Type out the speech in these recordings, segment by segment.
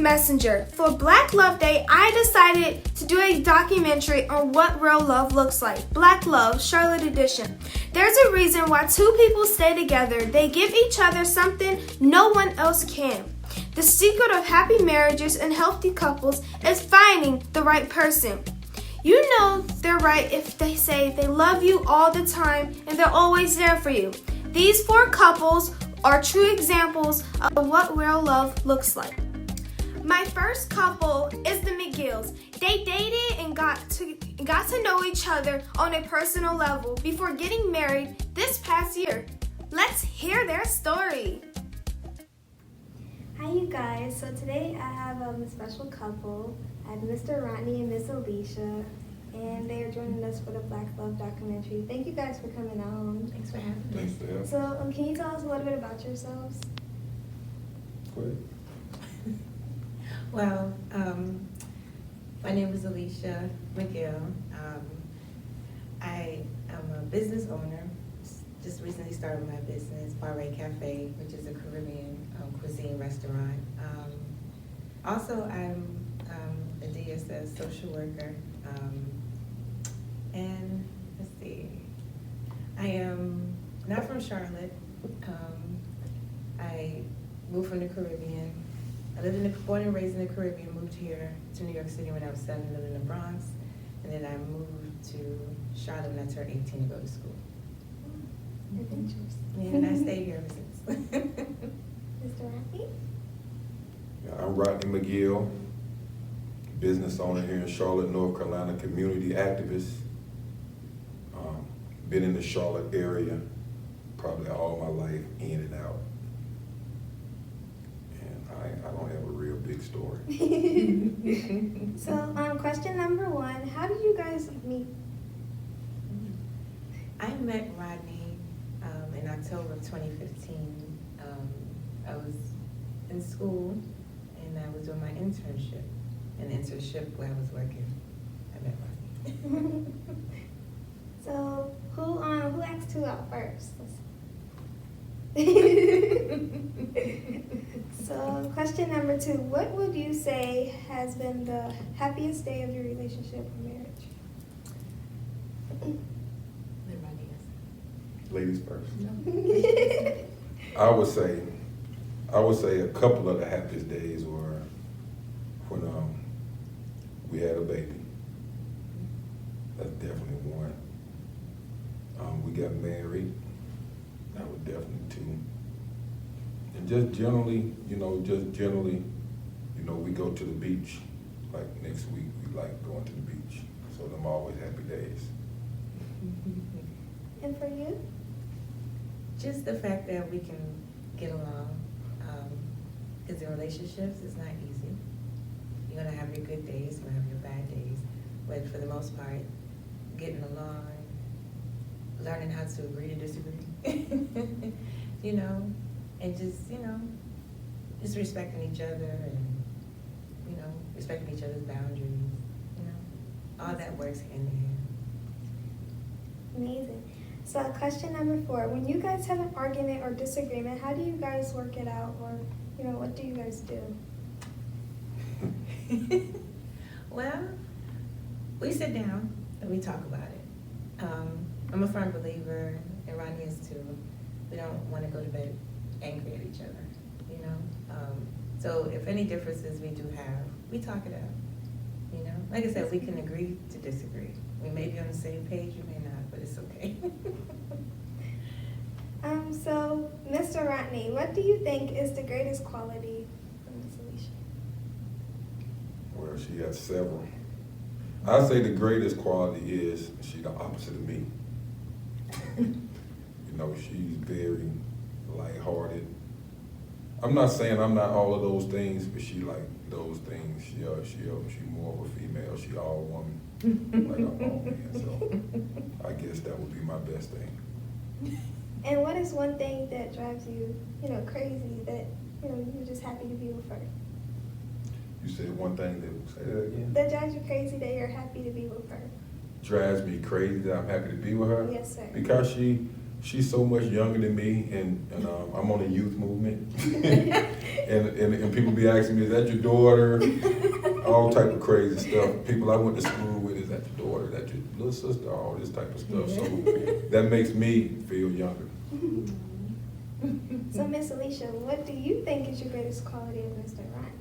messenger. For Black Love Day, I decided to do a documentary on what real love looks like. Black Love, Charlotte Edition. There's a reason why two people stay together. They give each other something no one else can. The secret of happy marriages and healthy couples is finding the right person. You know they're right if they say they love you all the time and they're always there for you. These 4 couples are true examples of what real love looks like. My first couple is the McGills. They dated and got to know each other on a personal level before getting married this past year. Let's hear their story. Hi you guys, so today I have a special couple. I have Mr. Rodney and Miss Alicia, and they are joining us for the Black Love documentary. Thank you guys for coming on. Thanks for having us. Thanks, Dad. So can you tell us a little bit about yourselves? Go ahead. Well, my name is Alicia McGill. I am a business owner. Just recently started my business, Forthright Cafe, which is a Caribbean cuisine restaurant. Also, I'm a DSS social worker. And let's see, I am not from Charlotte. I moved from the Caribbean. I lived born and raised in the Caribbean, moved here to New York City when I was 7, lived in the Bronx. And then I moved to Charlotte when I turned 18 to go to school. Adventures. Yeah, and I stayed here ever since. Mr. Rodney? Yeah, I'm Rodney McGill, business owner here in Charlotte, North Carolina, community activist. Been in the Charlotte area probably all my life, in and out. And I don't have a real big story. So, question number 1, how did you guys meet? I met Rodney in October of 2015. I was in school and I was doing my internship. An internship where I was working. I met Rodney. So, who asked who out first? So, question number 2, what would you say has been the happiest day of your relationship or marriage? Let Rodney answer. Ladies first. No. I would say a couple of the happiest days were when we had a baby. That's definitely one. We got married. That was definitely 2. And just generally, we go to the beach. Like next week, we like going to the beach. So them always happy days. And for you? Just the fact that we can get along. Because in relationships, it's not easy. You're going to have your good days, you're going to have your bad days. But for the most part, getting along, learning how to agree to disagree, and just respecting each other and, respecting each other's boundaries, all that works hand in hand. Amazing. So question number 4, when you guys have an argument or disagreement, how do you guys work it out, or, what do you guys do? Well, we sit down and we talk about it. I'm a firm believer, and Rodney is too. We don't want to go to bed angry at each other, So if any differences we do have, we talk it out, Like I said, we can agree to disagree. We may be on the same page, you may not, but it's okay. So, Mr. Rodney, what do you think is the greatest quality from Miss Alicia? Well, she has several. I'd say the greatest quality is she's the opposite of me. She's very lighthearted. I'm not saying I'm not all of those things, but she like those things. She more of a female. She all woman, like I'm all man. So I guess that would be my best thing. And what is one thing that drives you, crazy that, you're just happy to be with her? You said one thing say that again? That drives you crazy that you're happy to be with her. Drives me crazy that I'm happy to be with her? Yes, sir. Because she she's so much younger than me, and I'm on the youth movement. and people be asking me, is that your daughter? All type of crazy stuff. People I went to school with, is that your daughter? Is that your little sister? All this type of stuff. So that makes me feel younger. So, Miss Alicia, what do you think is your greatest quality of Mr. Ryan?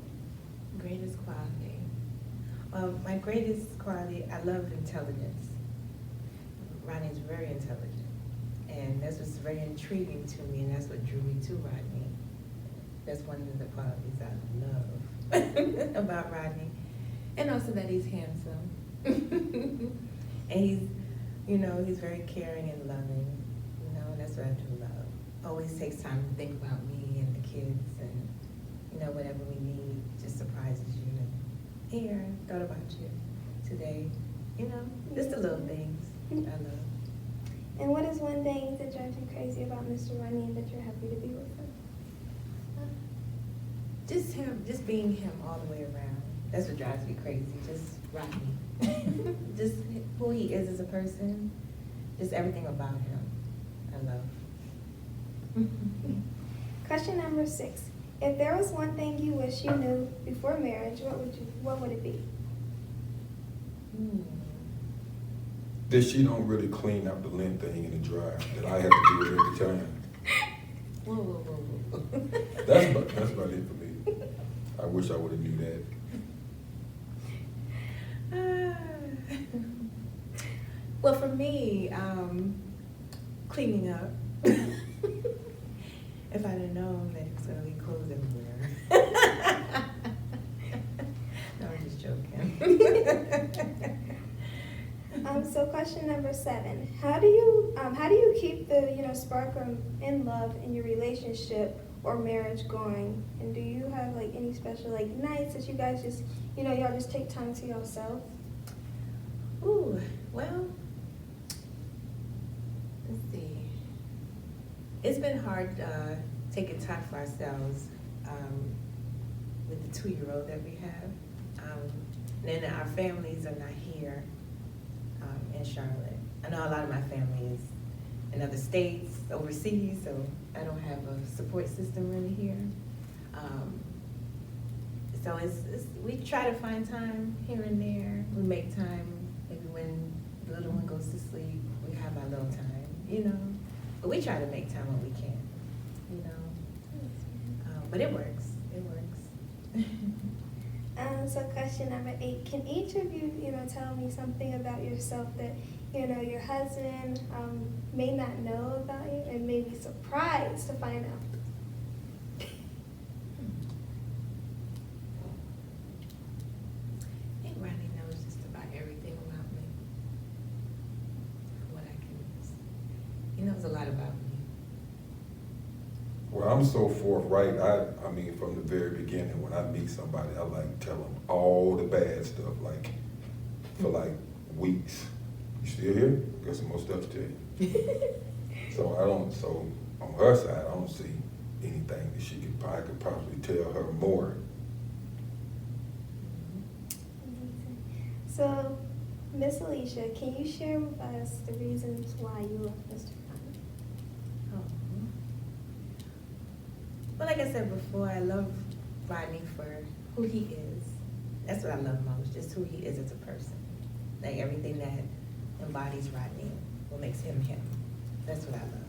Greatest quality. Well, my greatest quality, I love intelligence. Rodney is very intelligent, and that's what's very intriguing to me, and that's what drew me to Rodney. That's one of the qualities I love about Rodney, and also that he's handsome, and he's very caring and loving, and that's what I do love. Always takes time to think about me and the kids, and whatever we need, just surprises you. And here, I thought about you today. Just the little things I love. And what is one thing that drives you crazy about Mr. Rodney and that you're happy to be with him? Just him, just being him all the way around. That's what drives me crazy. Just Rodney. Just who he is as a person. Just everything about him. I love. Question number 6. If there was one thing you wish you knew before marriage, what would it be? That she don't really clean up the lint thing in the dryer. That I have to do it every time. Whoa. That's about it for me. I wish I would have knew that. Well, for me, cleaning up. If I'd have known that it was going to be clothes everywhere. No, I'm just joking. So question number 7. How do you keep the spark in love in your relationship or marriage going? And do you have any special nights that you guys just y'all just take time to yourself? Ooh, well, let's see. It's been hard taking time for ourselves with the 2-year-old that we have. And then our families are not here in Charlotte. I know a lot of my family is in other states, overseas, so I don't have a support system really here. So we try to find time here and there. We make time maybe when the little one goes to sleep. We have our little time, But we try to make time when we can, But it works. It works. So question number 8. Can each of you, tell me something about yourself that, your husband may not know about you and may be surprised to find out? I think Rodney knows just about everything about me. What I can, he knows a lot about me. Well, I'm so forthright. I mean, from the very beginning, when I meet somebody, I tell them all the bad stuff, for weeks. You still here? Got some more stuff to tell you. So on her side, I don't see anything that I could possibly tell her more. So, Miss Alicia, can you share with us the reasons why you love Mr. Ryan? Well, like I said before, I love Rodney for who he is. That's what I love most, just who he is as a person. Everything that embodies Rodney, what makes him him. That's what I love.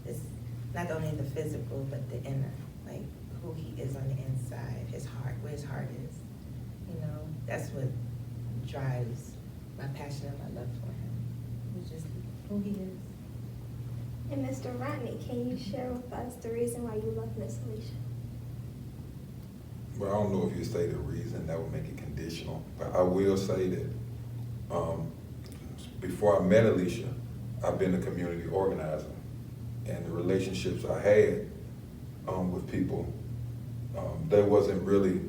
It's not only the physical, but the inner, who he is on the inside, his heart, where his heart is. That's what drives my passion and my love for him. It's just who he is. And Mr. Rodney, can you share with us the reason why you love Miss Alicia? Well, I don't know if you say the reason, that would make it conditional, but I will say that before I met Alicia, I've been a community organizer, and the relationships I had with people, they wasn't really,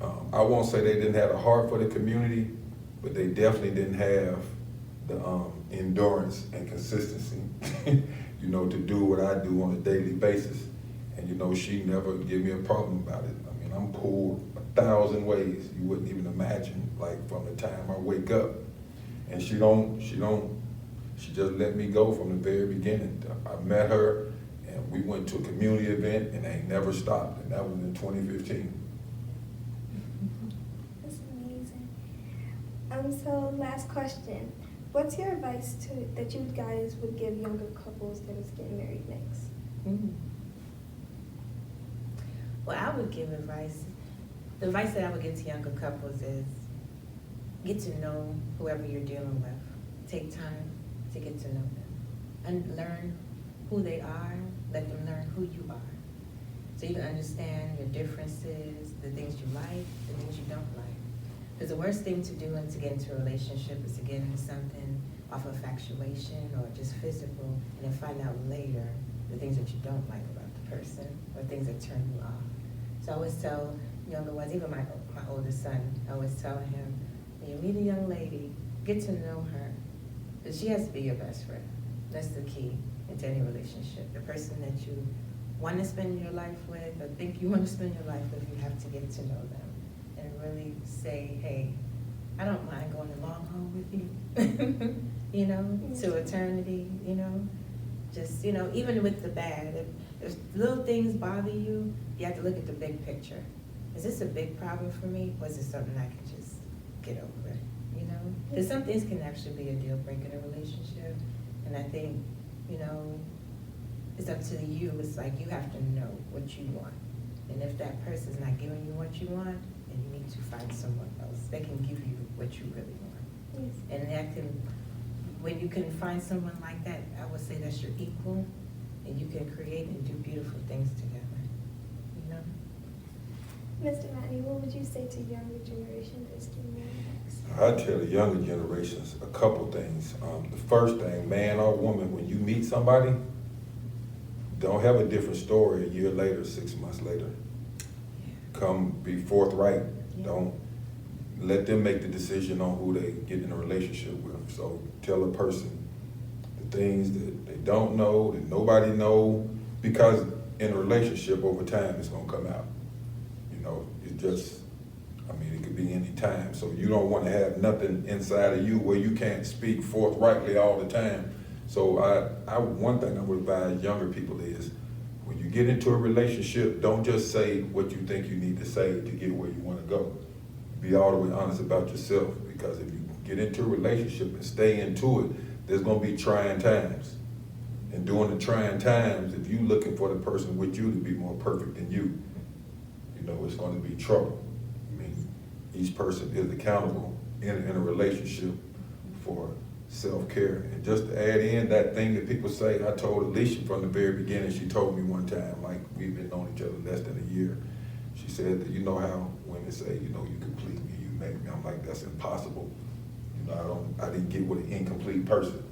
I won't say they didn't have a heart for the community, but they definitely didn't have the endurance and consistency, to do what I do on a daily basis. And she never give me a problem about it. I mean, I'm pulled 1,000 ways you wouldn't even imagine, from the time I wake up. And she She just let me go from the very beginning. I met her, and we went to a community event, and ain't never stopped, and that was in 2015. That's amazing. So last question. What's your advice that you guys would give younger couples that is getting married next? Well, I would give advice. The advice that I would give to younger couples is get to know whoever you're dealing with. Take time to get to know them and learn who they are. Let them learn who you are. So you can understand your differences, the things you like, the things you don't like. Because the worst thing to do and to get into a relationship is to get into something off of infatuation or just physical, and then find out later the things that you don't like about the person or things that turn you off. So I always tell younger ones, even my oldest son, I always tell him, when you meet a young lady, get to know her, because she has to be your best friend. That's the key into any relationship. The person that you want to spend your life with or think you want to spend your life with, you have to get to know them and really say, hey, I don't mind going a long haul with you, you know, to eternity, you know. Just, you know, even with the bad, if little things bother you, you have to look at the big picture. Is this a big problem for me, or is it something I can just get over, you know? Because some things can actually be a deal breaker in a relationship, and I think, you know, it's up to you. It's like you have to know what you want. And if that person's not giving you what you want, then you need to find someone else that can give you what you really want. Yes. And that can, when you can find someone like that, I would say that's your equal, and you can create and do beautiful things together, you know? Mr. Matney, what would you say to younger generation that's getting married next? I tell the younger generations a couple things. The first thing, man or woman, when you meet somebody, don't have a different story a year later, 6 months later. Come be forthright. Don't let them make the decision on who they get in a relationship with. So tell a person the things that they don't know, that nobody know, because in a relationship over time it's gonna come out. You know, it just, I mean, it could be any time. So you don't want to have nothing inside of you where you can't speak forthrightly all the time. So one thing I would advise younger people is, when you get into a relationship, don't just say what you think you need to say to get where you want to go. Be all the way honest about yourself, because if you get into a relationship and stay into it, there's going to be trying times. And during the trying times, if you're looking for the person with you to be more perfect than you, you know, it's going to be trouble. I mean, each person is accountable in a relationship for self-care. And just to add in that thing that people say, I told Alicia from the very beginning, she told me one time, like we've been knowing each other less than a year, she said that, you know how women say, you know, you complete me, you make me. I'm like, that's impossible. You know, I didn't get with an incomplete person.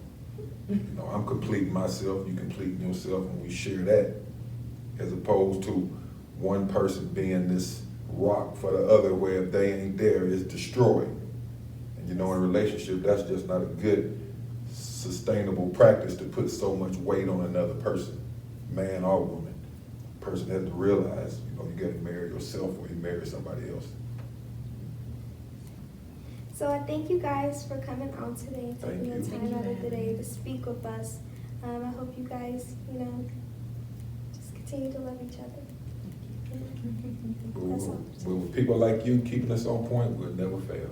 You know, I'm completing myself, you completing yourself, and we share that, as opposed to one person being this rock for the other, where if they ain't there, it's destroyed. And you know, in a relationship, that's just not a good, sustainable practice to put so much weight on another person, man or woman. A person has to realize, you know, you got to marry yourself or you marry somebody else. So I thank you guys for coming on today and taking Thank the you. time out of the day to speak with us. I hope you guys, you know, just continue to love each other. That's all. But with people like you keeping us on point, we'll never fail.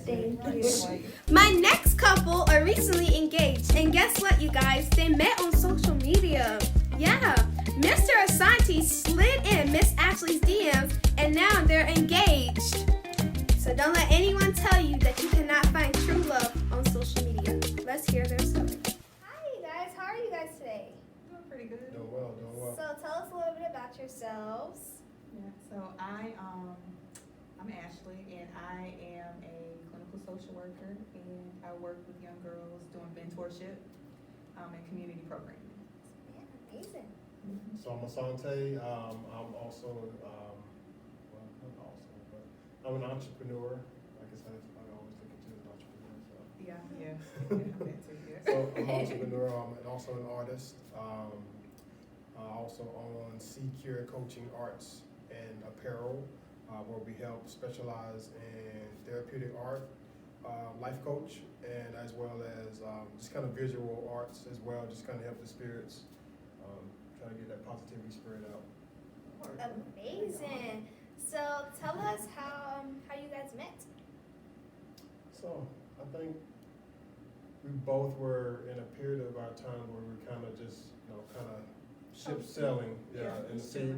Thank you. My next couple are recently engaged, and guess what, you guys? They met on social media. Yeah, Mr. Asante slid in Miss Ashley's DMs, and now they're engaged. So don't let anyone tell you that you cannot find true love on social media. Let's hear their story. Hi, guys. How are you guys today? Doing pretty good. Doing well, doing well. So tell us a little bit about yourselves. Yeah, so I'm Ashley, and I am a clinical social worker, and I work with young girls doing mentorship and community programming. Yeah, amazing. So I'm Asante. I'm also, well, not also, but I'm an entrepreneur. Like I said, I always look at you as an entrepreneur. So. Yeah, that too, yeah. So I'm an entrepreneur. I'm also an artist. Also on Secure Coaching Arts and Apparel, where we help specialize in therapeutic art, life coach, and as well as just kind of visual arts as well, just kind of help the spirits, trying to get that positivity spread out. Amazing. So tell us how you guys met. So I think we both were in a period of our time where we were kind of just, kind of ship sailing, in the sea.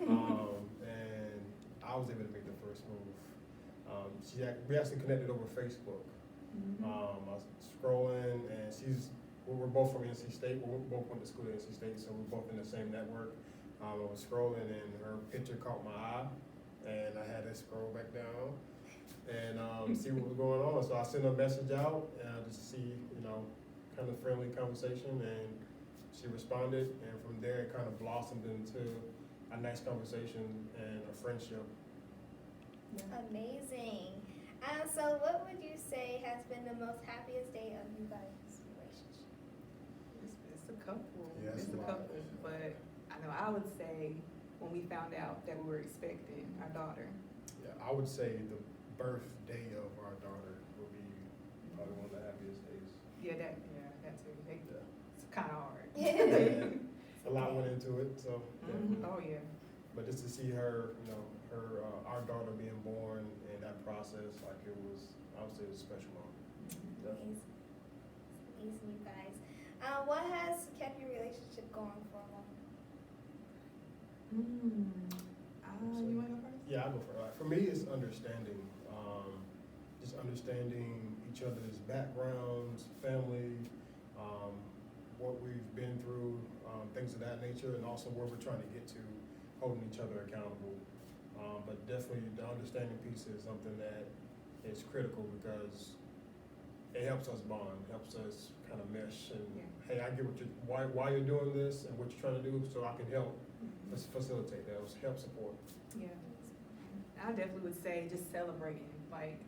And I was able to make the first move. We actually connected over Facebook. Mm-hmm. I was scrolling, and we're both from NC State. We both went to school at NC State, so we're both in the same network. I was scrolling, and her picture caught my eye, and I had to scroll back down and see what was going on. So I sent a message out just to see, kind of friendly conversation, and she responded, and from there it kind of blossomed into a nice conversation and a friendship. Amazing. So what would you say has been the most happiest day of you guys' relationship? It's a couple. Yeah, it's it's a a lot. couple, but I would say when we found out that we were expecting our daughter. Yeah, I would say the birthday of our daughter would be probably one of the happiest days. That too. Yeah. It's kind of hard. A lot went into it, so definitely. Oh yeah. But just to see her, our daughter being born and that process, like it was, I would say it was a special moment. Definitely. Amazing, you guys. What has kept your relationship going for long? You want to go first? Yeah, I'll go for it. For me, it's understanding, just understanding each other's backgrounds, family, what we've been through, things of that nature, and also where we're trying to get to, holding each other accountable. But definitely the understanding piece is something that is critical because it helps us bond, helps us kind of mesh, and hey, I get why you're doing this and what you're trying to do, so I can help facilitate that, help support. Yeah. I definitely would say just celebrating. Like,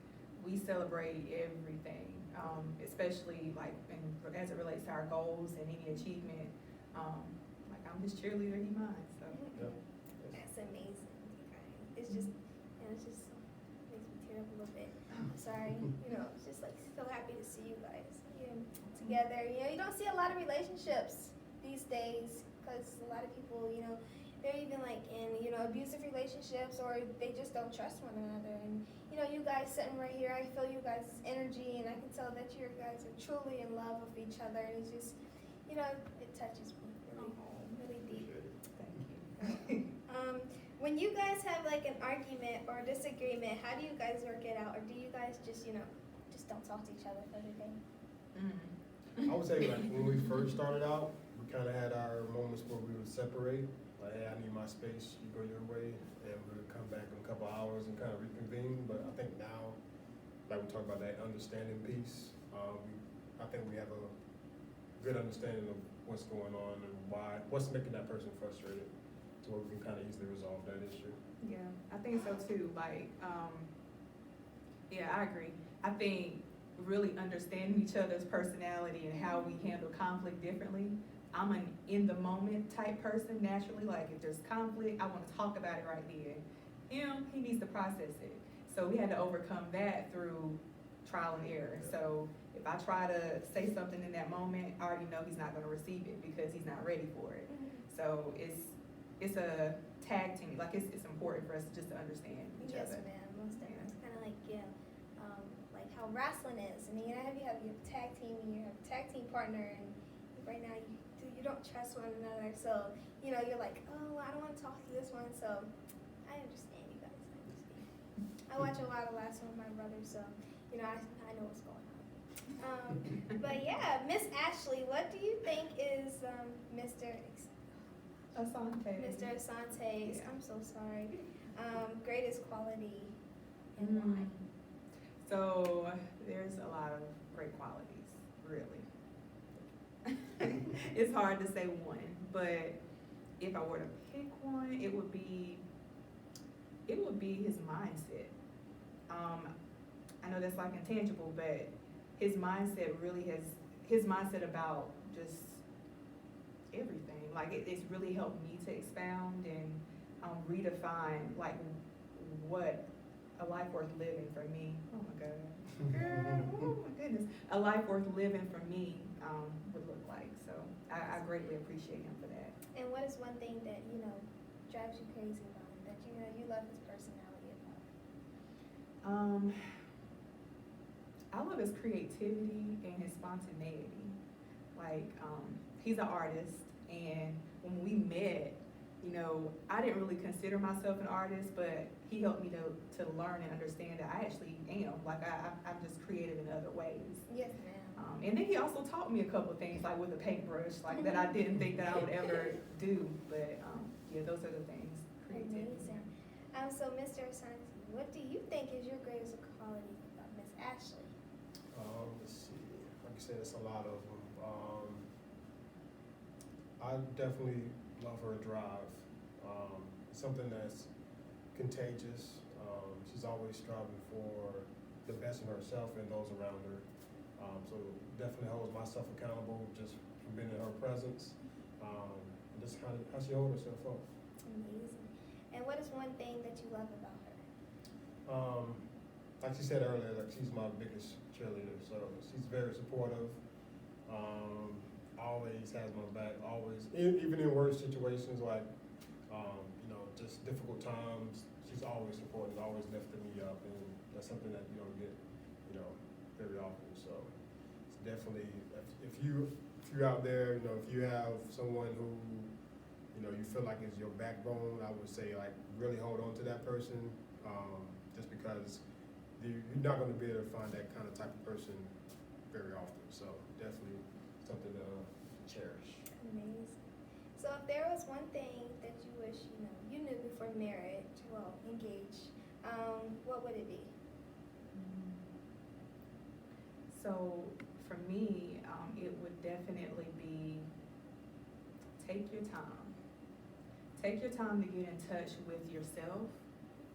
we celebrate everything, especially like as it relates to our goals and any achievement. Like, I'm his cheerleader, he mine. So. Yeah. That's amazing, you guys. It's just, it's just makes me tear up a little bit. I'm sorry, it's just like so happy to see you guys together. You don't see a lot of relationships these days because a lot of people, they're even like in, abusive relationships or they just don't trust one another. And, you guys sitting right here, I feel you guys' energy and I can tell that you guys are truly in love with each other. And it's just, it touches me really deep. Thank you. When you guys have like an argument or a disagreement, how do you guys work it out? Or do you guys just, just don't talk to each other for the day? I would say like when we first started out, we kind of had our moments where we would separate. Like, hey, I need my space, you go your way, and we would come back in a couple hours and kind of reconvene. But I think now, like we talk about that understanding piece, I think we have a good understanding of what's going on and what's making that person frustrated, to where we can kind of easily resolve that issue. Yeah, I think so too. Like, I agree. I think really understanding each other's personality and how we handle conflict differently. I'm an in the moment type person naturally. Like, if there's conflict, I want to talk about it right then. He needs to process it. So we had to overcome that through trial and error. So if I try to say something in that moment, I already know he's not going to receive it because he's not ready for it. So it's a tag team. Like, it's important for us just to understand each yes, other. Yes, ma'am. Most definitely. It's kind of like, like how wrestling is. I mean, you have your tag team and you have a tag team partner, and right now you don't trust one another. So, you're like, oh, I don't want to talk to this one. So I understand you guys. I watch a lot of Last One with my brother, so, I know what's going on. But yeah, Miss Ashley, what do you think is Mr. Asante's, Yeah. I'm so sorry, greatest quality and why? So there's a lot of great qualities, really. It's hard to say one, but if I were to pick one, it would be his mindset. I know that's like intangible, but his mindset about just everything. Like, it's really helped me to expound and redefine like what a life worth living for me. Oh my God, girl, oh my goodness, a life worth living for me would look like. So I greatly appreciate him for that. And what is one thing that, drives you crazy about him, that, you love his personality about? I love his creativity and his spontaneity. Like, he's an artist, and when we met, I didn't really consider myself an artist, but he helped me to learn and understand that I actually am. Like, I'm just creative in other ways. Yes, ma'am. And then he also taught me a couple of things, like with a paintbrush, like that I didn't think that I would ever do. But yeah, those are the things. Creativity. Amazing. So, Mr. Asante, what do you think is your greatest quality about Miss Ashley? Let's see. Like you said, it's a lot of them. I definitely love her drive. It's something that's contagious. She's always striving for the best in herself and those around her. So definitely holds myself accountable just from being in her presence. And just how she holds herself up. Amazing. And what is one thing that you love about her? Like she said earlier, like she's my biggest cheerleader. So she's very supportive. Always has my back. Always, even in worse situations like just difficult times, she's always supporting, always lifting me up, and that's something that you don't get, very often. So it's definitely, if you're out there, if you have someone who, you feel like is your backbone, I would say like really hold on to that person, just because you're not going to be able to find that kind of type of person very often. So definitely something to cherish. Amazing. So if there was one thing that you wish you knew before marriage, engaged, what would it be? So for me, it would definitely be take your time. Take your time to get in touch with yourself.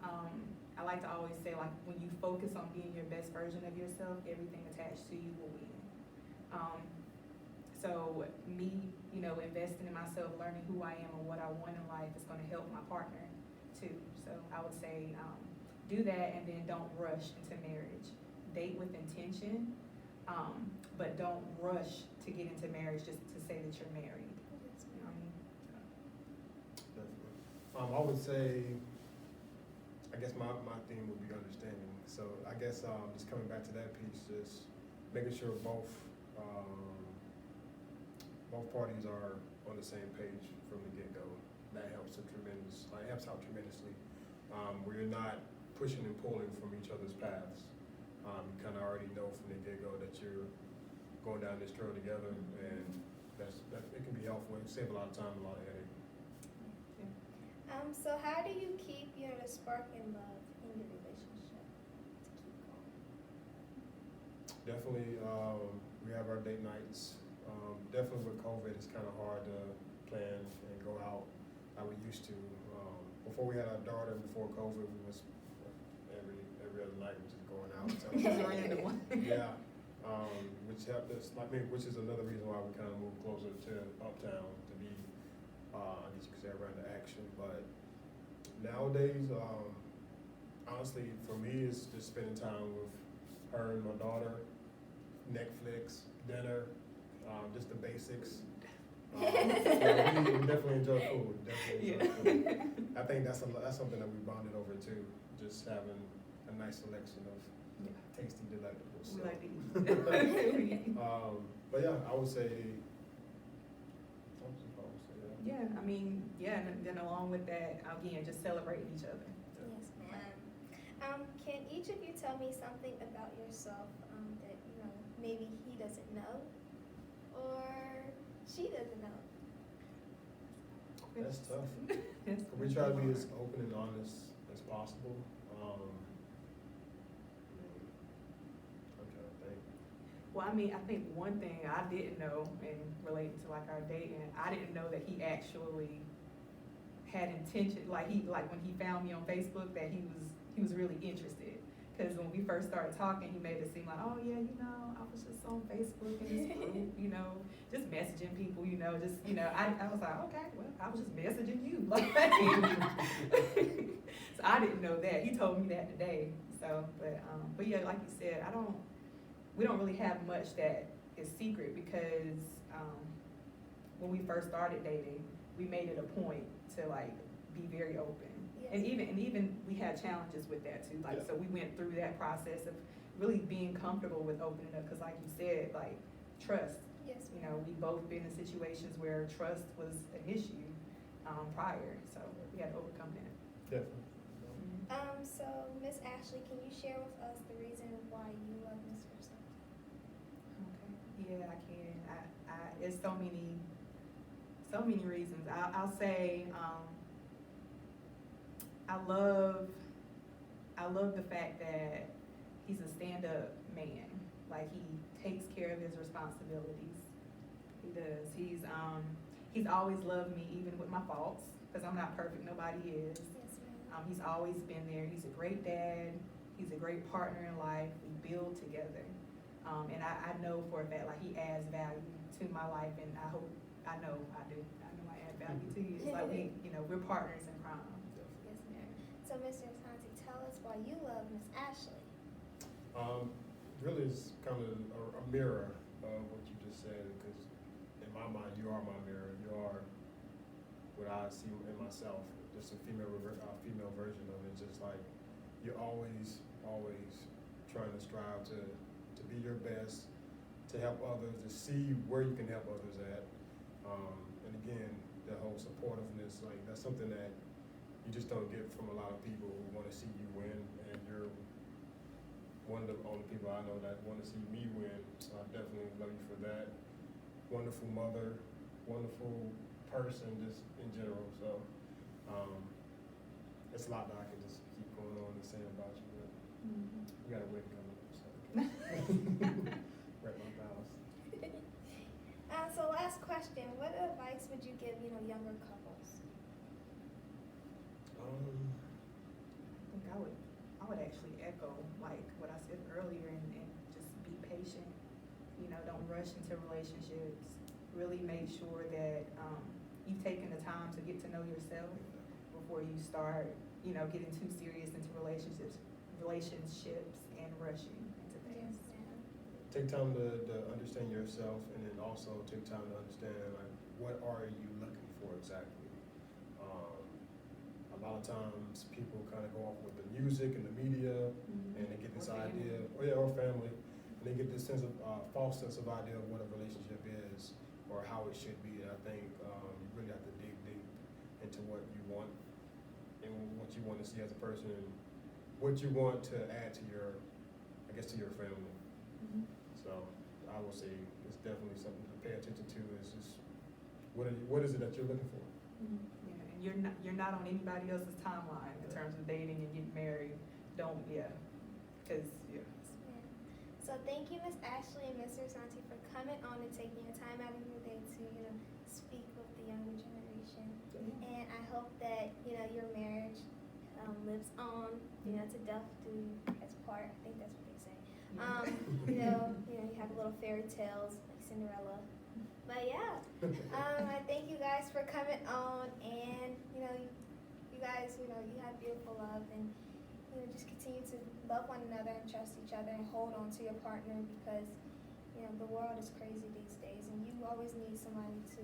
I like to always say, like, when you focus on being your best version of yourself, everything attached to you will win. So me, investing in myself, learning who I am and what I want in life is going to help my partner too. So I would say do that, and then don't rush into marriage. Date with intention, but don't rush to get into marriage just to say that you're married. Definitely. I would say, I guess my theme would be understanding. So I guess just coming back to that piece, just making sure both parties are on the same page from the get-go. That helps out tremendously. Where you're not pushing and pulling from each other's paths. You kind of already know from the get-go that you're going down this trail together, and that it can be helpful. It can save a lot of time, a lot of headache. So how do you keep, the spark and love in your relationship to keep going? Definitely, we have our date nights. Definitely with COVID, it's kind of hard to plan and go out like we used to. Before we had our daughter, before COVID, we was every other night, we just going out. Yeah, which helped us. Which is another reason why we kind of moved closer to Uptown to be, I guess you could say, around the action. But nowadays, honestly, for me, it's just spending time with her and my daughter, Netflix, dinner, just the basics. We definitely enjoy food. Food. I think that's something that we bonded over too. Just having a nice selection of tasty delectables. We like to eat. But yeah, I would say. Yeah, and then along with that, again, just celebrating each other. Yes, ma'am. Can each of you tell me something about yourself that maybe he doesn't know, or she doesn't know? That's tough. We try to be as open and honest as possible. I'm trying to think. Well, I think one thing I didn't know, and relating to like our dating, I didn't know that he actually had intention. Like when he found me on Facebook, that he was really interested. Because when we first started talking, he made it seem like, oh yeah, I was just on Facebook in this group, just messaging people, I was like, okay, well, I was just messaging you. So I didn't know that. He told me that today. So, but yeah, like you said, we don't really have much that is secret because when we first started dating, we made it a point to like be very open. Yes. And even we had challenges with that too. Like, so we went through that process of really being comfortable with opening up. Cause like you said, like trust, Yes. you know, we both been in situations where trust was an issue, prior. So we had to overcome that. Definitely. So Miss Ashley, can you share with us the reason why you love Miss Quaranti? Okay. Yeah, I can. It's so many reasons. I'll say, I love the fact that he's a stand-up man. Like he takes care of his responsibilities. He does. He's always loved me even with my faults, because I'm not perfect. Nobody is. Yes, ma'am. He's always been there. He's a great dad. He's a great partner in life. We build together. And I know for a fact, like he adds value to my life, and I know I add value to you. It's like we're partners in crime. Yes, ma'am. So Miss Quaranti, tell us why you love Miss Ashley. Really, it's kind of a mirror of what you just said, because in my mind, you are my mirror. You are what I see in myself, just a female version of it. Just like you're always trying to strive to be your best, to help others, to see where you can help others at. And again, the whole supportiveness, like that's something that you just don't get from a lot of people who want to see you win, and you're one of the only people I know that want to see me win. So I definitely love you for that. Wonderful mother, wonderful person, just in general. So it's a lot that I can just keep going on and say about you, but we got a way to come up. So right my vows. So last question, what advice would you give, younger couples? I think I would actually echo like what I said earlier and just be patient. Don't rush into relationships. Really make sure that you've taken the time to get to know yourself before you start, getting too serious into relationships and rushing into things. Yes, ma'am. Take time to understand yourself, and then also take time to understand like what are you looking for exactly. A lot of times people kind of go off with the music and the media, and they get this idea, or family, and they get this false sense of idea of what a relationship is or how it should be. And I think you really have to dig deep into what you want and what you want to see as a person, and what you want to add to your family. So I will say it's definitely something to pay attention to. Is just what is it that you're looking for? Yeah, and you're not on anybody else's timeline in terms of dating and getting married. So thank you, Miss Ashley and Miss Quaranti, for coming on and taking your time out of your day to speak with the younger generation. And I hope that your marriage lives on, to death do us part. I think that's what they say. You have little fairy tales like Cinderella. But yeah, I thank you guys for coming on, and you guys, you have beautiful love, and just continue to love one another and trust each other and hold on to your partner, because the world is crazy these days, and you always need somebody to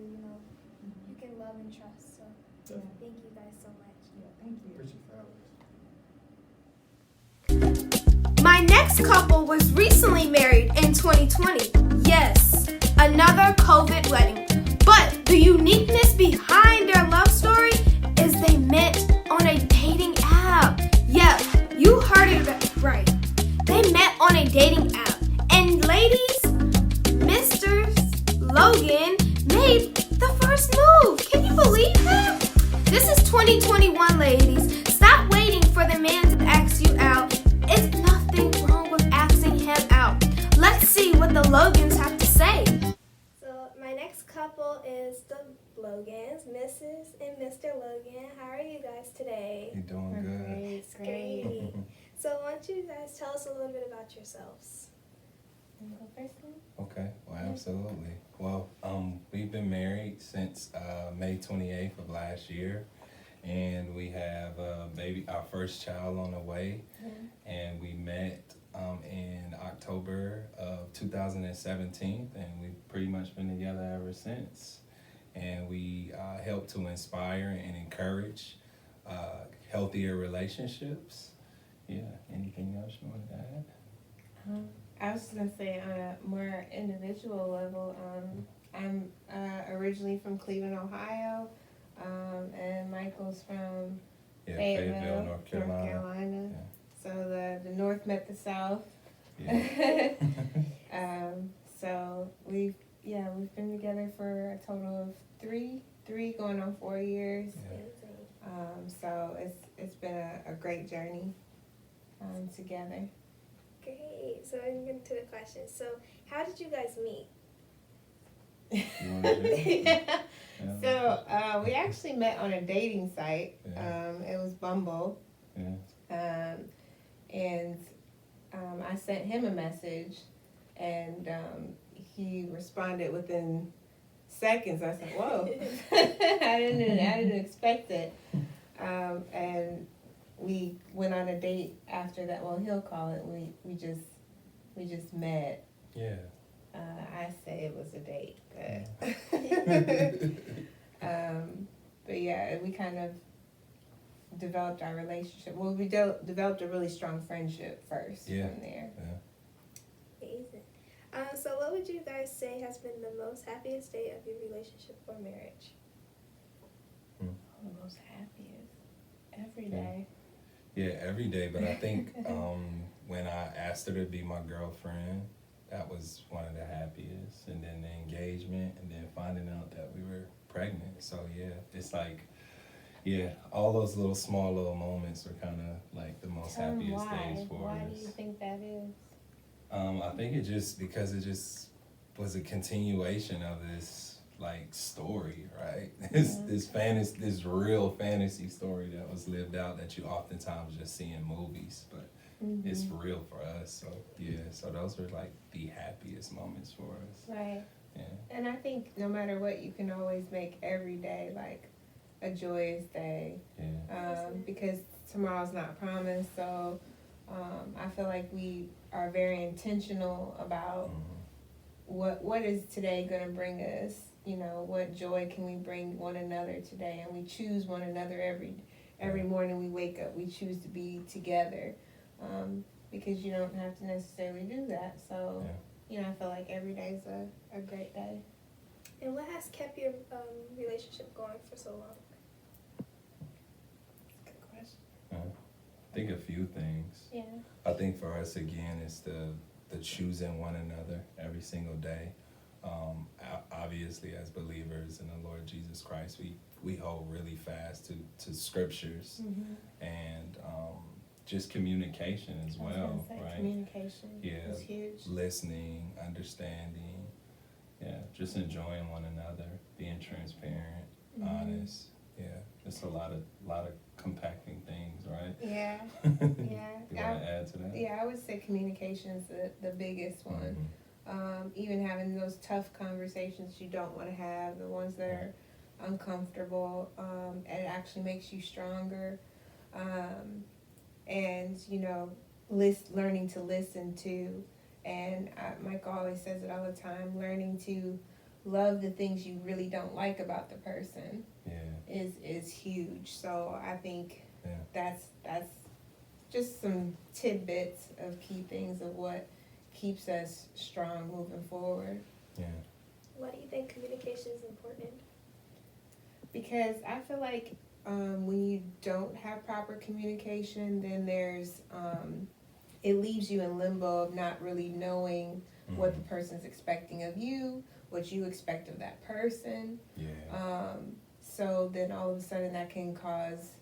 you can love and trust. So thank you guys so much. Yeah, thank you. Appreciate you for having us. My next couple was recently married in 2020. Yes, another COVID wedding. But the uniqueness behind their love story is they met on a dating app. Yeah, you heard it right. They met on a dating app. And ladies, Mr. Logan made the first move. Can you believe that? This is 2021, ladies. Stop waiting for the man to ask you out. It's nothing wrong with asking him out. Let's see what the Logans have to say. So my next couple is the Logans, Mrs. and Mr. Logan. How are you guys today? You're doing good. It's great. So why don't you guys tell us a little bit about yourselves? Okay, well, absolutely. Well, we've been married since May 28th of last year, and we have our first child on the way, and we met in October of 2017, and we've pretty much been together ever since. And we help to inspire and encourage healthier relationships. Yeah, anything else you wanted to add? I was just gonna say on a more individual level, I'm originally from Cleveland, Ohio, and Michael's from Fayetteville, North Carolina. So the North met the South. Yeah. So we've been together for a total of three going on 4 years. Yeah. So it's been a great journey together. Great. So I'm getting to the question. So how did you guys meet? You wanna do it? Yeah. So we actually met on a dating site. Yeah. It was Bumble. Yeah. And I sent him a message, and he responded within seconds. I said, "Whoa!" I didn't expect it. And we went on a date after that. Well, he'll call it. We just met. Yeah. I say it was a date, but yeah, we kind of developed our relationship. Well, we developed a really strong friendship first Yeah. from there. Amazing. So what would you guys say has been the most happiest day of your relationship or marriage? The most happiest every day. Yeah, every day. But I think when I asked her to be my girlfriend, that was one of the happiest. And then the engagement, and then finding out that we were pregnant. So yeah, it's like, yeah, all those small little moments are kind of like the most Tell 'em happiest why. days for Why us. do you think that is? I think because it just was a continuation of this like story, right? This real fantasy story that was lived out that you oftentimes just see in movies, but it's real for us. So yeah, so those were like the happiest moments for us. Right. Yeah. And I think no matter what, you can always make every day like a joyous day. Yeah. Because tomorrow's not promised. So I feel like we are very intentional about what is today going to bring us. You know, what joy can we bring one another today? And we choose one another every morning we wake up. We choose to be together because you don't have to necessarily do that. So, you know, I feel like every day is a great day. And what has kept your relationship going for so long? Good question. I think a few things. Yeah. I think for us again, it's the choosing one another every single day. Obviously, as believers in the Lord Jesus Christ, we hold really fast to scriptures and just communication as well, right? Communication is huge. Listening, understanding, just enjoying one another, being transparent, honest. Yeah, just a lot of compacting things, right? Yeah. You want to add to that? Yeah, I would say communication is the biggest one. Even having those tough conversations you don't want to have, the ones that are uncomfortable, it actually makes you stronger. And, you know, learning to listen to, and Mike always says it all the time, learning to love the things you really don't like about the person is huge. So I think that's just some tidbits of key things of what keeps us strong moving forward. Yeah. Why do you think communication is important? Because I feel like when you don't have proper communication, then there's it leaves you in limbo of not really knowing what the person's expecting of you, what you expect of that person. So then all of a sudden that can cause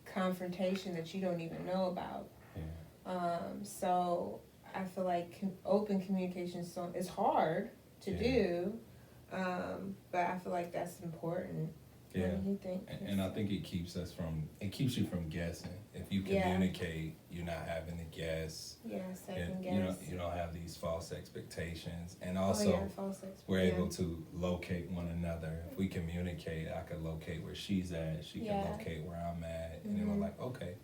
confrontation that you don't even know about. So I feel like open communication is hard to do, but I feel like that's important. Yeah. What do you think? And I think it keeps you from guessing. If you Yeah. communicate, you're not having to guess. Yeah, second You guess. you don't have these false expectations. And Oh, also, yeah, false expectations. we're able to locate one another. If we communicate, I can locate where she's at. She Yeah. can locate where I'm at. And then Mhm. we're like, okay,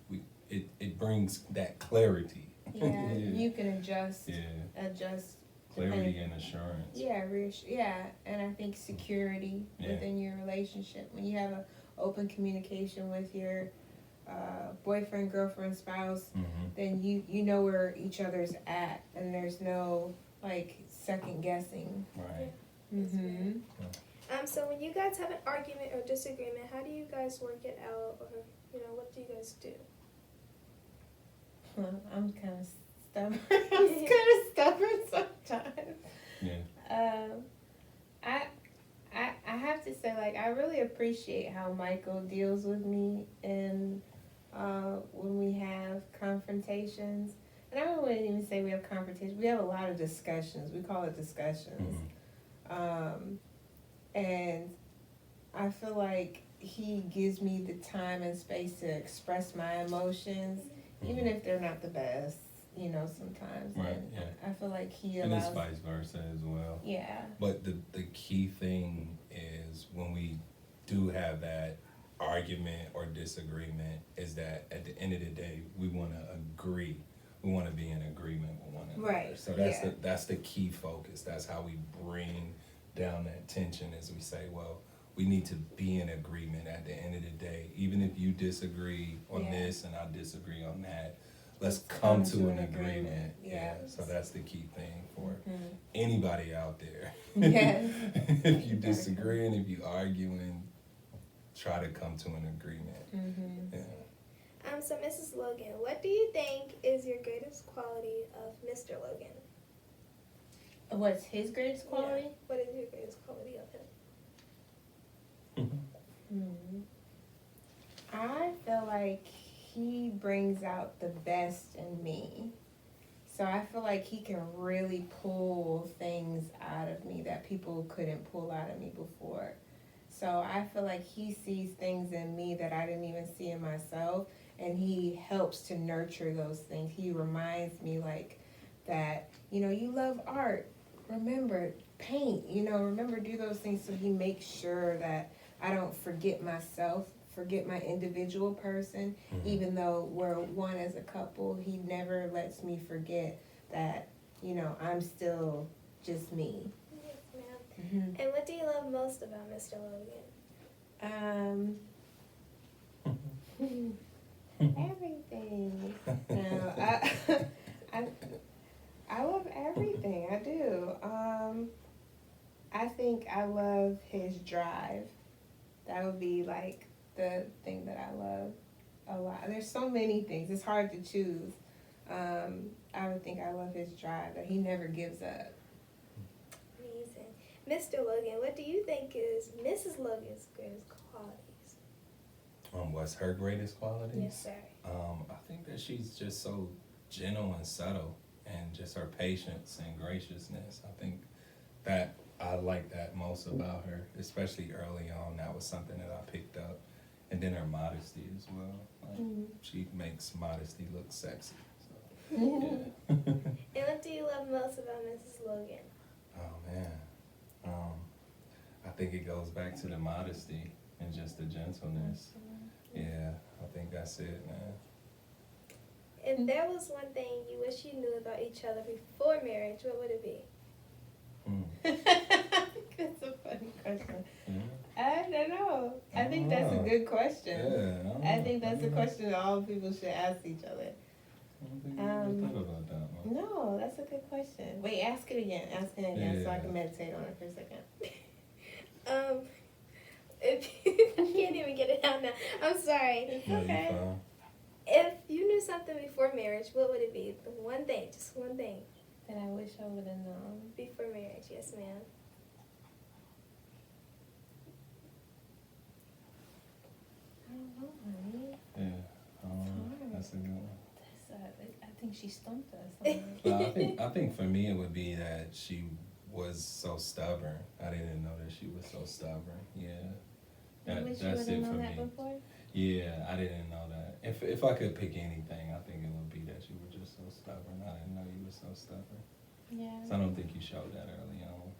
it brings that clarity. Yeah, you can adjust. Yeah. Adjust. Clarity and assurance. Yeah, and I think security Yeah. within your relationship. When you have an open communication with your boyfriend, girlfriend, spouse, Mm-hmm. then you know where each other's at, and there's no like second guessing. Right. Mm-hmm. So when you guys have an argument or disagreement, how do you guys work it out, or what do you guys do? I'm kind of stubborn. I'm kind of stubborn sometimes. Yeah. I have to say, like, I really appreciate how Michael deals with me and when we have confrontations. And I wouldn't even say we have confrontations. We have a lot of discussions. We call it discussions. Mm-hmm. And I feel like he gives me the time and space to express my emotions, even if they're not the best, sometimes. Right, And yeah. I feel like he And it's allows. vice versa as well. Yeah. But the key thing is when we do have that argument or disagreement is that at the end of the day, we want to agree. We want to be in agreement with one another. Right, So that's the key focus. That's how we bring down that tension as we say, well, we need to be in agreement at the end of the day. Even if you disagree on Yeah. this and I disagree on that, let's come to an agreement. Yeah. So that's the key thing for Mhm. anybody out there. Yes. If you disagree and if you arguing, try to come to an agreement. Mm-hmm. Yeah. So Mrs. Logan, what do you think is your greatest quality of Mr. Logan? What's his greatest quality? Yeah. What is your greatest quality of him? I feel like he brings out the best in me. So I feel like he can really pull things out of me that people couldn't pull out of me before. So I feel like he sees things in me that I didn't even see in myself, and he helps to nurture those things. He reminds me like that, you love art. Remember, paint, remember do those things. So he makes sure that I don't forget myself, forget my individual person, even though we're one as a couple. He never lets me forget that, I'm still just me. Yes, ma'am. Mm-hmm. And what do you love most about Mr. Logan? Everything. No, I love everything. I do. I think I love his drive. That would be like the thing that I love a lot. There's so many things. It's hard to choose. I would think I love his drive, that he never gives up. Amazing. Mr. Logan, what do you think is Mrs. Logan's greatest qualities? What's her greatest qualities? Yes, sir. I think that she's just so gentle and subtle, and just her patience and graciousness. I think that I like that most about her, especially early on. That was something that I picked up. And then her modesty as well. Like, she makes modesty look sexy. So, yeah. And what do you love most about Mrs. Logan? Oh, man. I think it goes back to the modesty and just the gentleness. Yeah, I think that's it, man. If there was one thing you wish you knew about each other before marriage, what would it be? That's a funny question. I don't know. I think that's a good question. Yeah, I think that's a question that all people should ask each other. I don't think we really thought about that one. No, that's a good question. Wait, ask it again. Ask it again so I can meditate on it for a second. If I can't even get it out now. I'm sorry. It's Yeah, okay. you fine. If you knew something before marriage, what would it be? The one thing, just one thing. That I wish I would have known. Before marriage, yes, ma'am. I don't know, honey. Yeah, that's a good one. I think she stumped us. Well, I think for me it would be that she was so stubborn. I didn't know that she was so stubborn. Yeah. That, Wish you that's would've it known for that me. before? Yeah, I didn't know that. If I could pick anything, I think it would be that you were just so stubborn. I didn't know you were so stubborn. Yeah. So I don't think you showed that early on.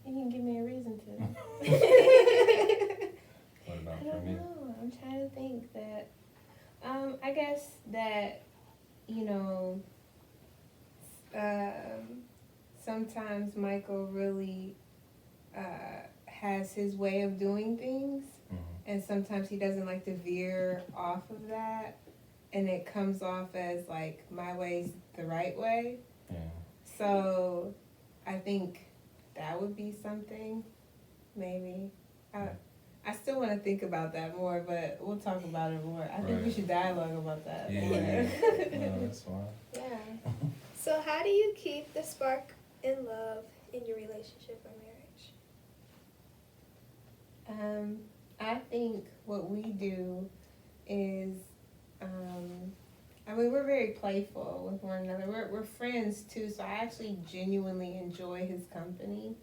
You can give me a reason to. What about I for don't me? know. I'm trying to think that. I guess that, you know, sometimes Michael really has his way of doing things, and sometimes he doesn't like to veer off of that, and it comes off as like my way's the right way. Yeah. So I think that would be something, maybe. I still want to think about that more, but we'll talk about it more. I think we Right. should dialogue about that Yeah, more. no, that's fine. Yeah. So how do you keep the spark in love in your relationship or marriage? I think what we do is, we're very playful with one another. We're friends too, so I actually genuinely enjoy his company.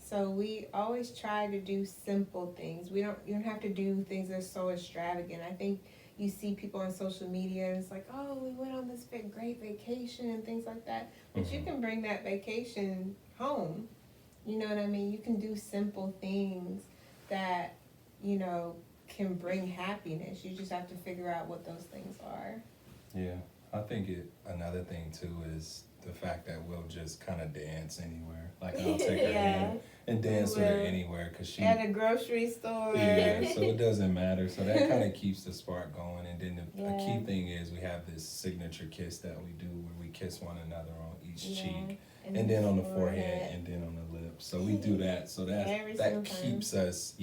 So we always try to do simple things. You don't have to do things that are so extravagant. I think you see people on social media and it's like, oh, we went on this great vacation and things like that. But you can bring that vacation home. You know what I mean? You can do simple things that, you know, can bring happiness. You just have to figure out what those things are. Yeah, I think another thing too is the fact that we'll just kind of dance anywhere. Like I'll take her Yeah. in and dance with her will. anywhere because she. At a grocery store. Yeah, so it doesn't matter. So that kind of keeps the spark going. And then the Yeah. key thing is we have this signature kiss that we do where we kiss one another on each Yeah. cheek. And then on the forehead and then on the lips. So we do that. So Every that single time. keeps us,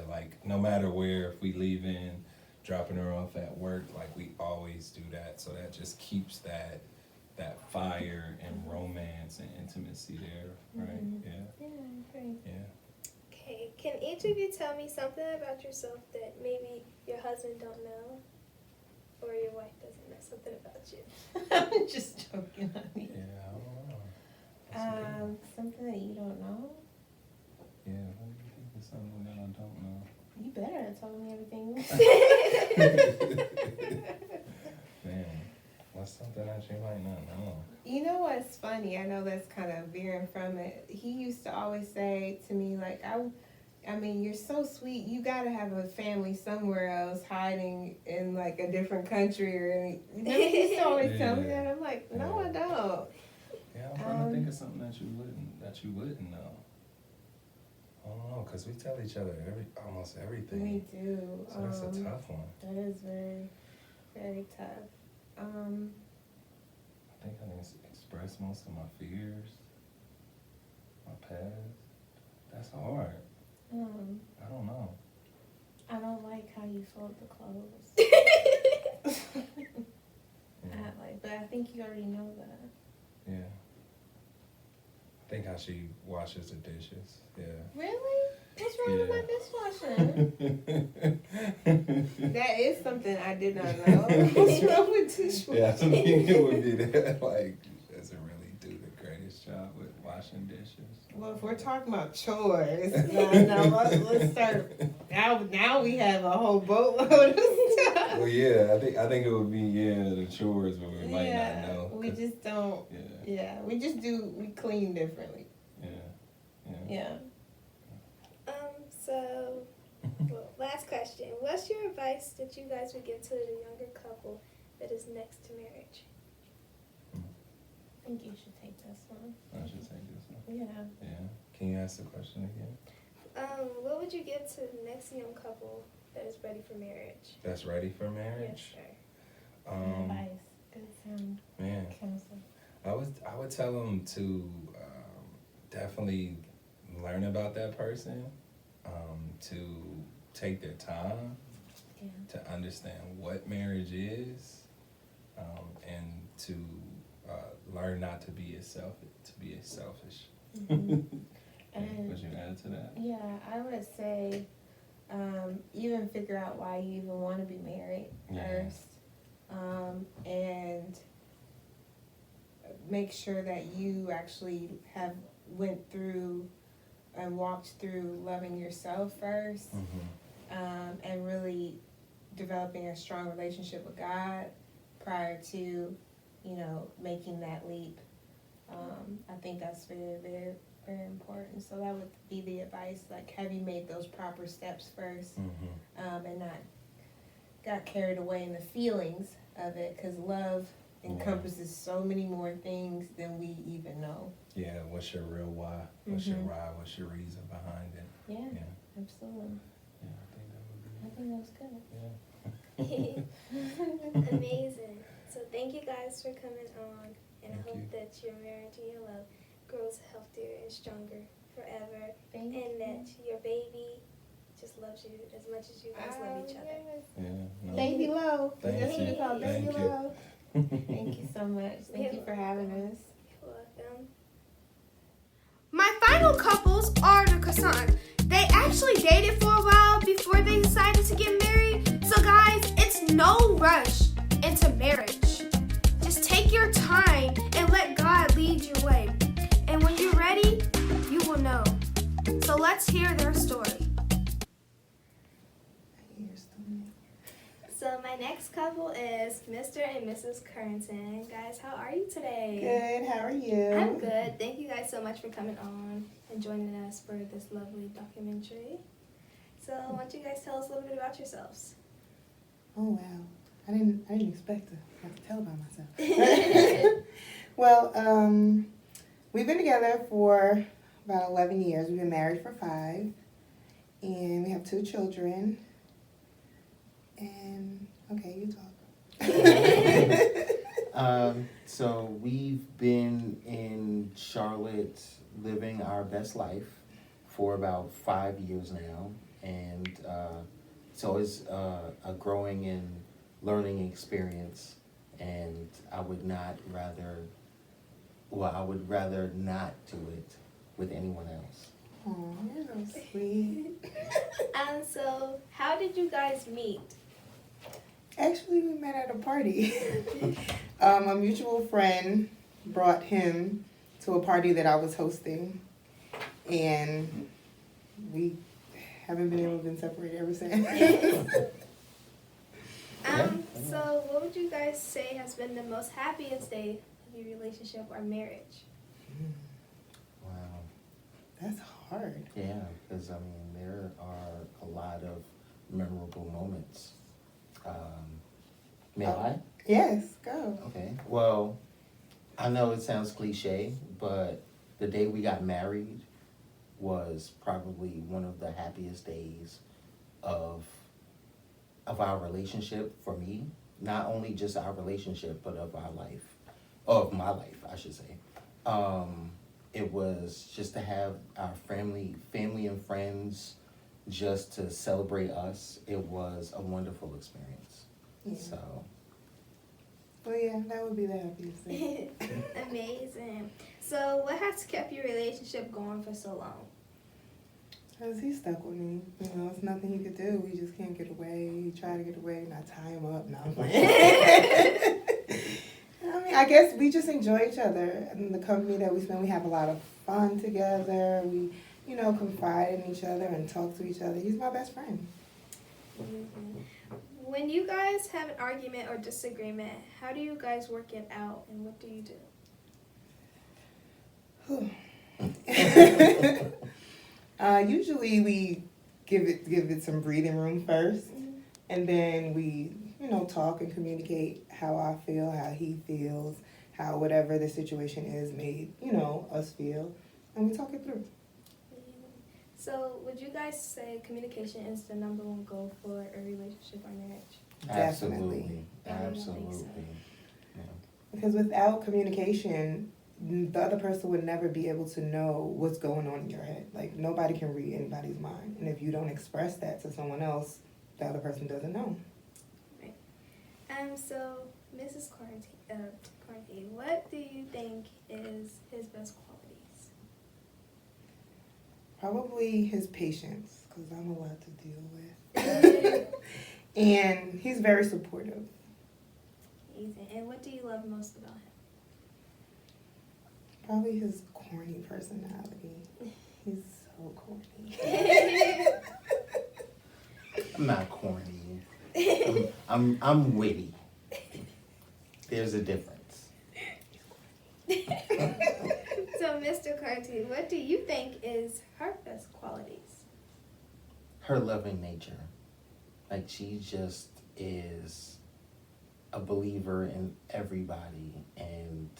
like no matter where, if we leave in, dropping her off at work, like we always do that. So that just keeps that fire and romance and intimacy there, right? Yeah. Yeah, great. Yeah. Okay, can each of you tell me something about yourself that maybe your husband don't know or your wife doesn't know something about you? I'm just joking, honey. Yeah, I don't know. That's a good one. Something that you don't know? Yeah, what do you think is something that I don't know? You better have told me everything. Man, what's something that you might not know? You know what's funny? I know that's kind of veering from it. He used to always say to me, like, I mean, you're so sweet. You gotta have a family somewhere else, hiding in like a different country, or you know, he used to always tell me Yeah. that. I'm like, no, I don't. Yeah, I'm trying to think of something that you wouldn't know. I don't know, cause we tell each other almost everything. We do. So that's a tough one. That is very, very tough. I think I need to express most of my fears, my past. That's hard. I don't know. I don't like how you fold the clothes. Yeah. But I think you already know that. Yeah. I think how she washes the dishes. Yeah. Really? What's wrong with my dishwasher? That is something I did not know. What's wrong with dishwasher? Yeah, I think it would be that, like, she doesn't really do the greatest job with washing dishes. Well, if we're talking about chores, let's start. Now we have a whole boatload of stuff. Well, yeah, I think it would be, the chores, but we might not know. We just don't. Yeah, We clean differently. yeah. So, well, last question. What's your advice that you guys would give to the younger couple that is next to marriage? I think you should take this one. I should take this one. Yeah. Yeah. Can you ask the question again? What would you give to the next young couple that is ready for marriage? That's ready for Yes, marriage? sir. Advice. Good Man, counsel. I would tell them to definitely learn about that person, to take their time to understand what marriage is, and to learn not to be as selfish. And Would you add to that? yeah, I would say even figure out why you even want to be married first, and make sure that you actually went through and walked through loving yourself first, and really developing a strong relationship with God prior to, you know, making that leap. I think that's very, very, very important. So that would be the advice. Like, have you made those proper steps first, and not got carried away in the feelings of it? Because love encompasses so many more things than we even know. Yeah, what's your real why? What's your why? What's your reason behind it? Yeah, absolutely. Yeah, I think that would be I think that was good. Yeah. Amazing. So thank you guys for coming on, and I Thank hope you. that your marriage and your love grows healthier and stronger forever, Thank and you. that your baby just loves you as much as you guys love each other. Yeah. No. Baby Low. Thank That's what you. we call Baby Thank you. Low. Thank you so much. Thank you for having us. You're welcome. My final couples are the croissant. They actually dated for a while before they decided to get married. So guys, it's no rush into marriage. Just take your time and let God lead your way. And when you're ready, you will know. So let's hear their story. So my next couple is Mr. and Mrs Curranton. Guys, how are you today? Good, how are you? I'm good. Thank you guys so much for coming on and joining us for this lovely documentary. So why don't you guys tell us a little bit about yourselves? Oh wow. I didn't expect to have to tell about myself. Well, we've been together for about 11 years. We've been married for 5. And we have 2 children. And okay, you talk. So we've been in Charlotte living our best life for about 5 years now, and so it's a growing and learning experience, and I would rather not do it with anyone else. Oh, you're so sweet. So how did you guys meet? Actually, we met at a party. A mutual friend brought him to a party that I was hosting, and we haven't been able to be separated ever since. So what would you guys say has been the most happiest day of your relationship or marriage? Wow. That's hard. Yeah, because I mean there are a lot of memorable moments. May I? Yes, go. Okay. Well, I know it sounds cliche, but the day we got married was probably one of the happiest days of our relationship for me. Not only just our relationship, but of our life, of my life, I should say. It was just to have our family and friends just to celebrate us. It was a wonderful experience. Yeah. So. Well, yeah, that would be the happiest thing. Amazing. So what has kept your relationship going for so long? Because he's stuck with me. You know, it's nothing he could do. We just can't get away. He tried to get away, and I tie him up. No, I'm playing. I mean, I guess we just enjoy each other. And the company that we spend, we have a lot of fun together. We, you know, confide in each other and talk to each other. He's my best friend. Mm-hmm. When you guys have an argument or disagreement, how do you guys work it out, and what do you do? Usually we give it some breathing room first, and then we, you know, talk and communicate how I feel, how he feels, how whatever the situation is made, you know, us feel, and we talk it through. So would you guys say communication is the #1 goal for a relationship or marriage? Absolutely. Definitely. Absolutely. Yeah. Because without communication, the other person would never be able to know what's going on in your head. Like, nobody can read anybody's mind. And if you don't express that to someone else, the other person doesn't know. Right. So Mrs. Quaranti, what do you think is his best qualities? Probably his patience, because I'm a lot to deal with. And he's very supportive. Amazing. And what do you love most about him? Probably his corny personality. He's so corny. I'm not corny. I'm witty. There's a difference. So, Mr. Quaranti, what do you think is her best qualities? Her loving nature. Like, she just is a believer in everybody and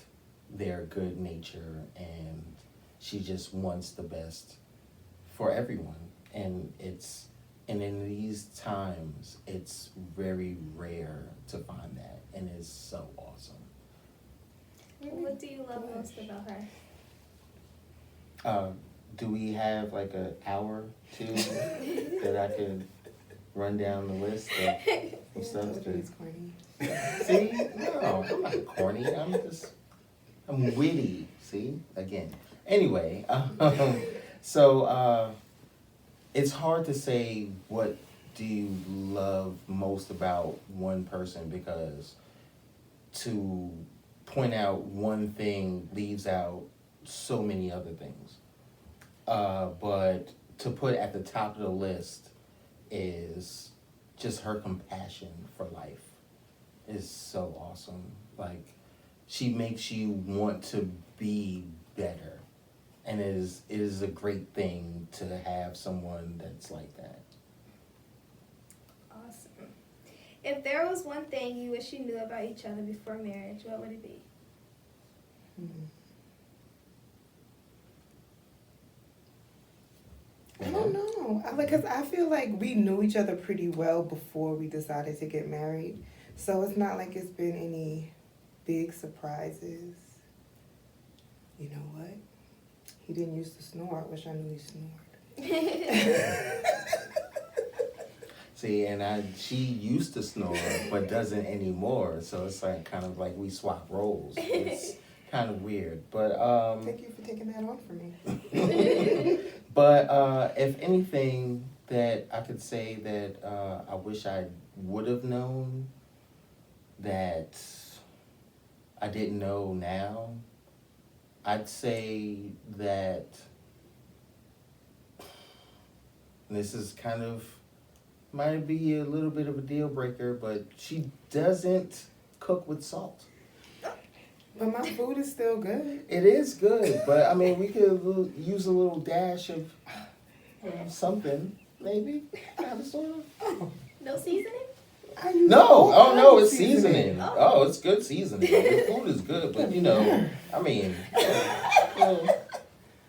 their good nature, and she just wants the best for everyone. And in these times, it's very rare to find that, and it's so awesome. What do you love most about her? Do we have like an hour, two, that I could run down the list of stuff? He's corny. See? No, I'm not corny. I'm witty. See? Again. Anyway, so it's hard to say what do you love most about one person, because to point out one thing leaves out so many other things. But to put at the top of the list is just her compassion for life is so awesome. Like, she makes you want to be better. And it is a great thing to have someone that's like that. Awesome. If there was one thing you wish you knew about each other before marriage, what would it be? I don't know. Because I feel like we knew each other pretty well before we decided to get married. So it's not like it's been any big surprises. You know what? He didn't used to snore. I wish I knew he snored. See, and she used to snore, but doesn't anymore. So it's like kind of like we swap roles. It's kind of weird, but Thank you for taking that on for me. But if anything that I could say that I wish I would have known that I didn't know now, I'd say that, and this is kind of, might be a little bit of a deal breaker, but she doesn't cook with salt. But my food is still good. It is good, but I mean, we could use a little dash of something, maybe, kind of, sort of. No seasoning? I use No, all oh kinds no, of it's seasoning. Oh. Oh, it's good seasoning. The food is good, but you know, I mean, little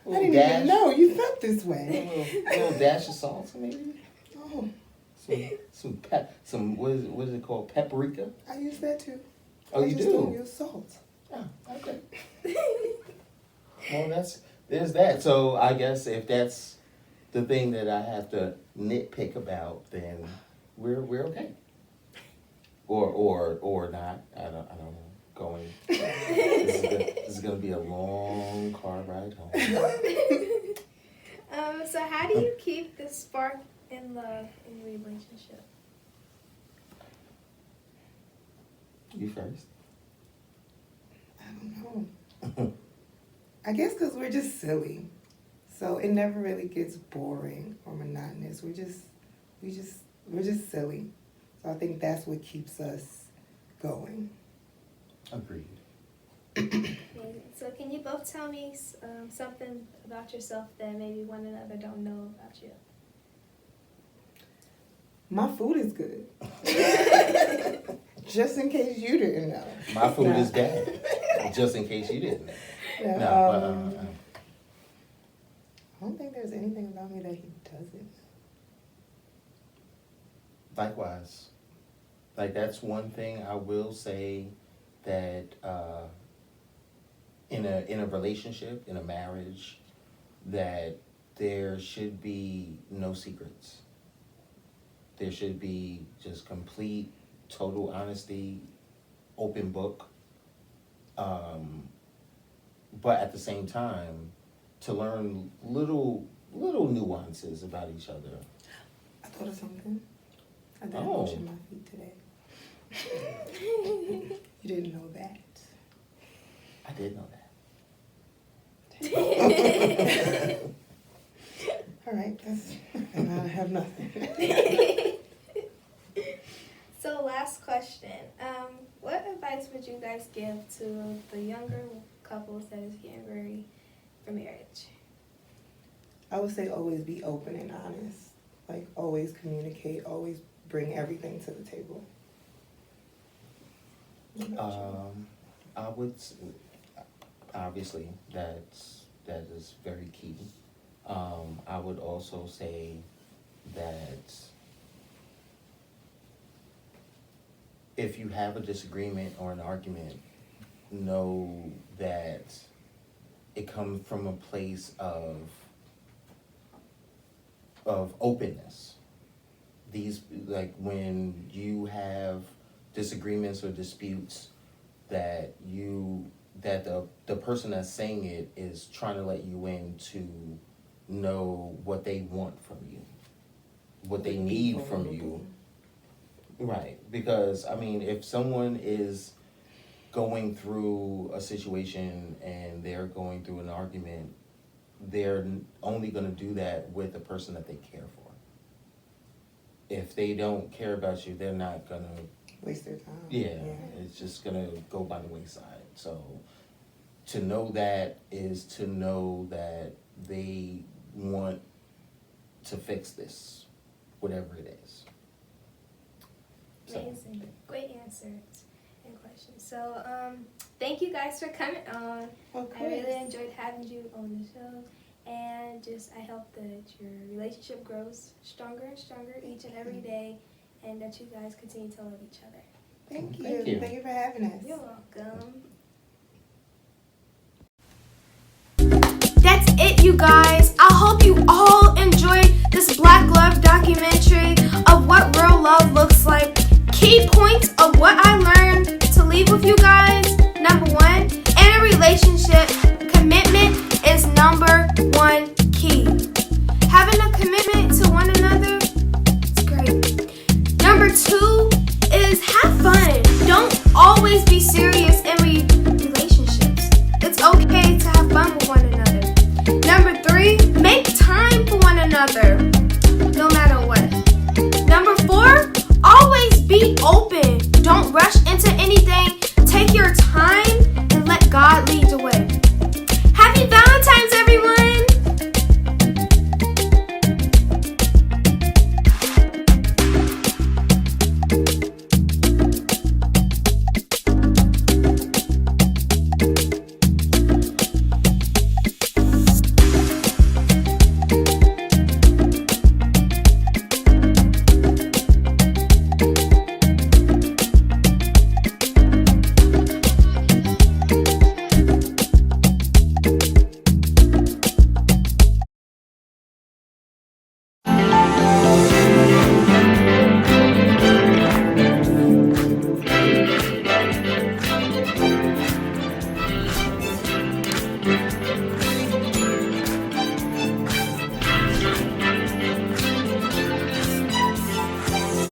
I didn't dash, even know you felt this way. little dash of salt, maybe. Oh, Some what is it called? Paprika. I use that too. Oh, I you just do? don't use salt. Oh, okay. Well, there's that. So I guess if that's the thing that I have to nitpick about, then we're okay. Or not. I don't know. Going. This is gonna be a long car ride home. So how do you keep the spark and love in your relationship? You first. I don't know. I guess because we're just silly. So it never really gets boring or monotonous. We're just silly. So I think that's what keeps us going. Agreed. Amazing. So can you both tell me something about yourself that maybe one another don't know about you? My food is good. Just in case you didn't know. My food No. is bad. Just in case you didn't know. No, No, I don't think there's anything about me that he doesn't. Likewise. Like, that's one thing I will say that in a relationship, in a marriage, that there should be no secrets. There should be just complete, total honesty, open book. But at the same time, to learn little nuances about each other. I thought of something. I did Oh. wash my feet today. You didn't know that. I did know that. All right, and I have nothing. So last question. What advice would you guys give to the younger couples that is getting ready for marriage? I would say always be open and honest. Like, always communicate, always bring everything to the table. I would, obviously, that is very key. I would also say that if you have a disagreement or an argument, know that it comes from a place of openness. These, like, when you have disagreements or disputes, that the person that's saying it is trying to let you in to know what they want from you, what they need from you. Right, because, I mean, if someone is going through a situation and they're going through an argument, they're only gonna do that with the person that they care for. If they don't care about you, they're not gonna, Waste their time. yeah, it's just gonna go by the wayside. So to know that is to know that they want to fix this, whatever it is. So, Amazing. Great answers and questions. So, thank you guys for coming on. Of I really course. enjoyed having you on the show. And I hope that your relationship grows stronger and stronger each and every day, and that you guys continue to love each other. Thank you. Thank you. Thank you for having us. You're welcome. That's it, you guys. I hope you all enjoyed this Black Love documentary of what real love looks like. Key points of what I learned to leave with you guys. Number 1, in a relationship, commitment is number 1 key. Having a commitment to one another, it's great. Number 2 is have fun. Don't always be serious in relationships. It's okay to have fun with one another. Number 3, make time for one another, no matter what. Number 4, always be open. Don't rush into